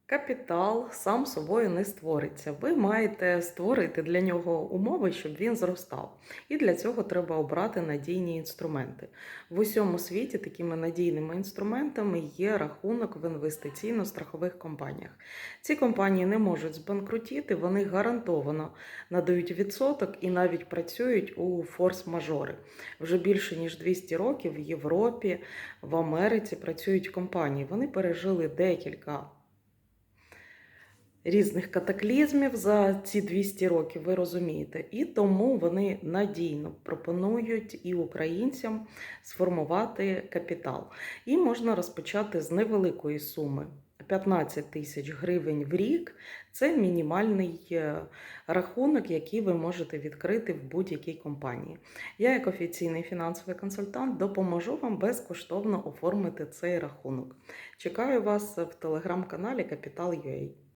Капітал сам собою не створиться. Ви маєте створити для нього умови, щоб він зростав. І для цього треба обрати надійні інструменти. В усьому світі такими надійними інструментами є рахунок в інвестиційно-страхових компаніях. Ці компанії не можуть збанкрутіти, вони гарантовано надають відсоток і навіть працюють у форс-мажори. Вже більше ніж 200 років в Європі, в Америці працюють компанії. Вони пережили декілька різних катаклізмів за ці 200 років, ви розумієте. І тому вони надійно пропонують і українцям сформувати капітал. І можна розпочати з невеликої суми. 15 тисяч гривень в рік – це мінімальний рахунок, який ви можете відкрити в будь-якій компанії. Я, як офіційний фінансовий консультант, допоможу вам безкоштовно оформити цей рахунок. Чекаю вас в телеграм-каналі Capital.ua.